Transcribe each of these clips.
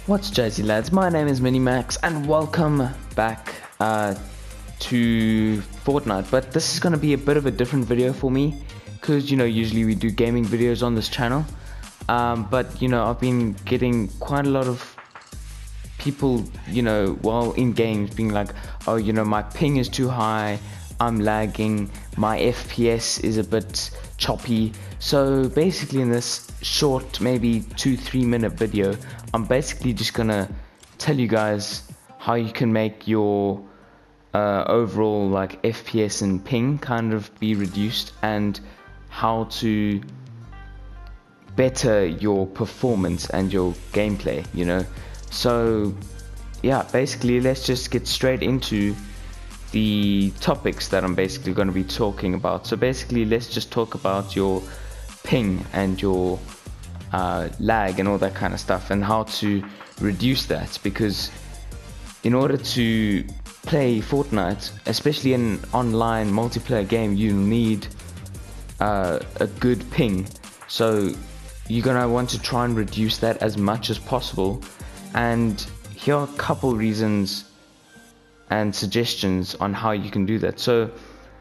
What's jazzy lads, my name is Minimax and welcome back to Fortnite, but this is going to be a bit of a different video for me because usually we do gaming videos on this channel, but I've been getting quite a lot of people while in games being like, oh, my ping is too high, I'm lagging, my FPS is a bit choppy. So basically in this short, maybe 2-3 minute video, I'm basically just gonna tell you guys how you can make your overall like FPS and ping kind of be reduced, and how to better your performance and your gameplay, So yeah, basically let's just get straight into the topics that I'm basically going to be talking about. So basically let's just talk about your ping and your lag and all that kind of stuff, and how to reduce that, because in order to play Fortnite, especially in an online multiplayer game, you need a good ping. So you're gonna want to try and reduce that as much as possible, and here are a couple reasons and suggestions on how you can do that. So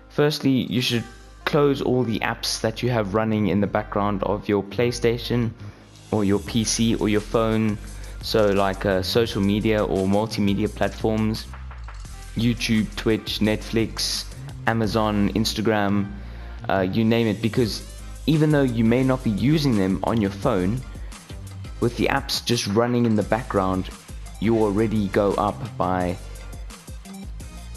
firstly, you should close all the apps that you have running in the background of your PlayStation or your PC or your phone, so like social media or multimedia platforms, YouTube, Twitch, Netflix, Amazon, Instagram, you name it, because even though you may not be using them on your phone, with the apps just running in the background, you already go up by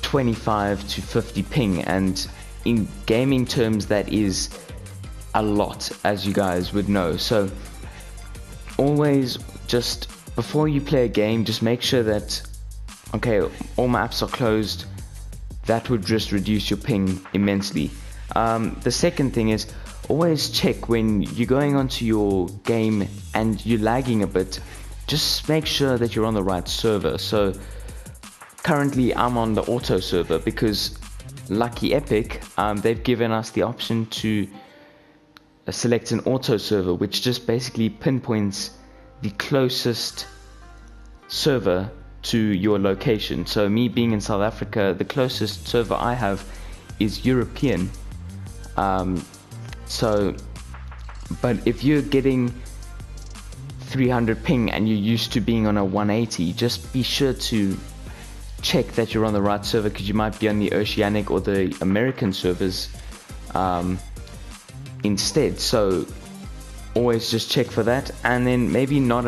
25 to 50 ping, and in gaming terms that is a lot, as you guys would know. So always, just before you play a game, just make sure that, okay, all my apps are closed. That would just reduce your ping immensely. The second thing is, always check when you're going onto your game and you're lagging a bit, just make sure that you're on the right server. So currently I'm on the auto server because Lucky Epic, they've given us the option to select an auto server, which just basically pinpoints the closest server to your location. So me being in South Africa, the closest server I have is European. But if you're getting 300 ping and you're used to being on a 180, just be sure to check that you're on the right server, because you might be on the Oceanic or the American servers instead. So always just check for that. And then maybe not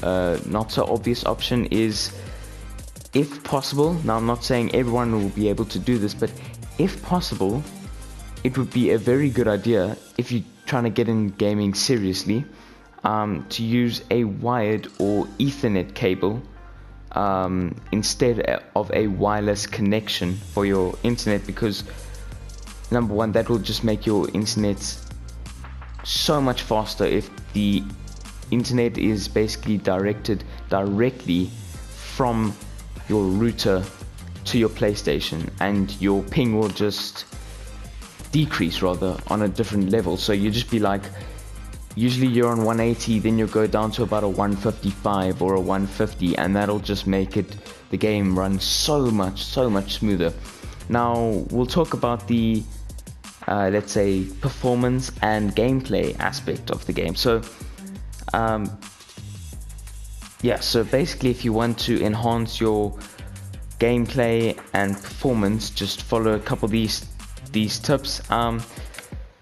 so obvious option is, if possible, now I'm not saying everyone will be able to do this, but if possible, it would be a very good idea, if you're trying to get in gaming seriously, to use a wired or Ethernet cable instead of a wireless connection for your internet, because number one, that will just make your internet so much faster if the internet is basically directed directly from your router to your PlayStation, and your ping will just decrease rather on a different level. So you just be like, usually you're on 180, then you'll go down to about a 155 or a 150, and that'll just make the game run so much smoother. Now we'll talk about the let's say performance and gameplay aspect of the game. So so basically, if you want to enhance your gameplay and performance, just follow a couple of these tips.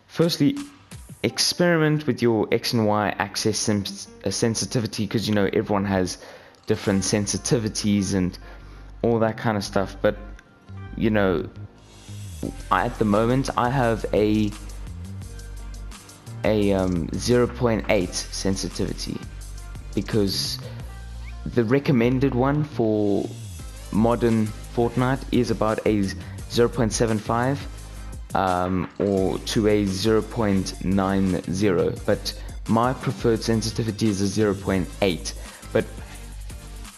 Firstly, experiment with your X and Y axis sensitivity, because everyone has different sensitivities and all that kind of stuff. But at the moment I have a 0.8 sensitivity, because the recommended one for modern Fortnite is about a 0.75 or to a 0.90, but my preferred sensitivity is a 0.8. But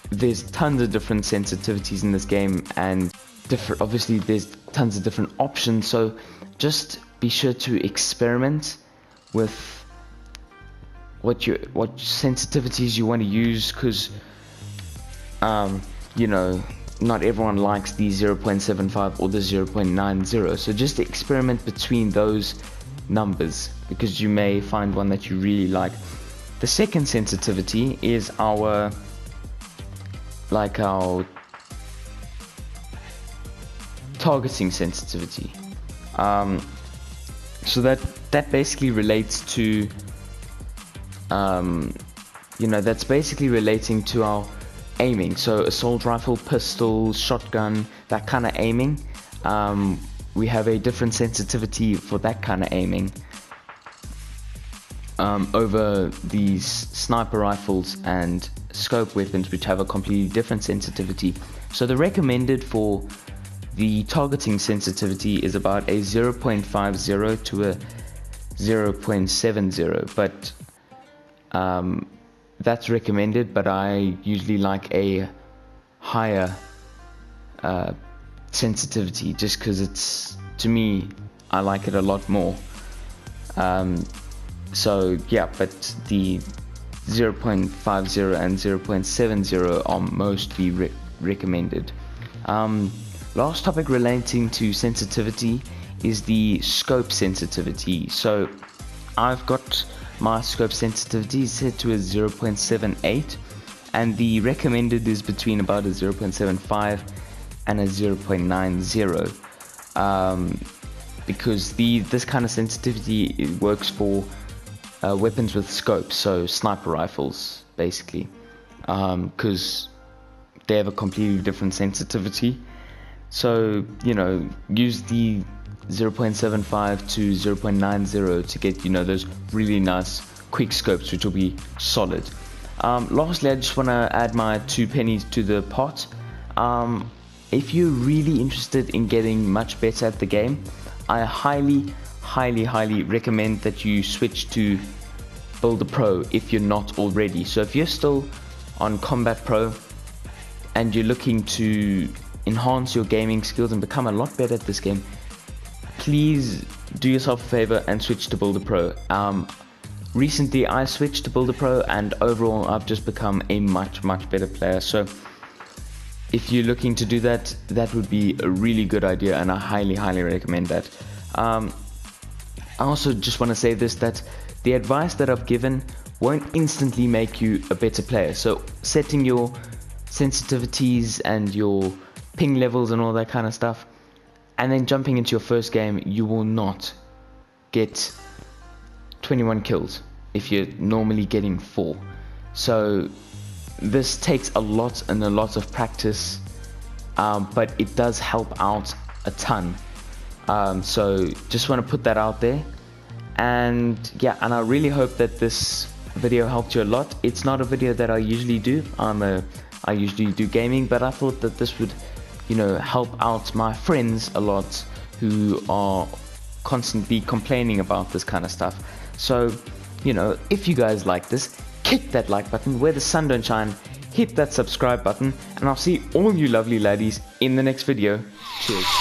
there's tons of different sensitivities in this game, and obviously there's tons of different options, so just be sure to experiment with what sensitivities you want to use, because you know, not everyone likes the 0.75 or the 0.90, so just experiment between those numbers because you may find one that you really like. The second sensitivity is our targeting sensitivity. So that basically relates to that's basically relating to our aiming. So assault rifle, pistol, shotgun, that kind of aiming. We have a different sensitivity for that kind of aiming over these sniper rifles and scope weapons, which have a completely different sensitivity. So the recommended for the targeting sensitivity is about a 0.50 to a 0.70, but that's recommended, but I usually like a higher sensitivity just because it's, to me, I like it a lot more. So yeah, but the 0.50 and 0.70 are mostly recommended. Last topic relating to sensitivity is the scope sensitivity. So I've got my scope sensitivity set to a 0.78, and the recommended is between about a 0.75 and a 0.90, because this kind of sensitivity, it works for weapons with scopes, so sniper rifles basically, because they have a completely different sensitivity. So use the 0.75 to 0.90 to get those really nice quick scopes, which will be solid. Lastly, I just want to add my 2 pennies to the pot. If you're really interested in getting much better at the game, I highly recommend that you switch to Builder Pro if you're not already. So if you're still on Combat Pro and you're looking to enhance your gaming skills and become a lot better at this game, please do yourself a favor and switch to Builder Pro. Recently I switched to Builder Pro, and overall I've just become a much better player. So if you're looking to do that, that would be a really good idea, and I highly recommend that. I also just want to say this, that the advice that I've given won't instantly make you a better player. So setting your sensitivities and your ping levels and all that kind of stuff, and then jumping into your first game, you will not get 21 kills if you're normally getting 4. So this takes a lot of practice, but it does help out a ton. So just want to put that out there, and yeah, and I really hope that this video helped you a lot. It's not a video that I usually do. I usually do gaming, but I thought that this would help out my friends a lot who are constantly complaining about this kind of stuff. So if you guys like this, hit that like button. Where the sun don't shine, hit that subscribe button, and I'll see all you lovely laddies in the next video. Cheers.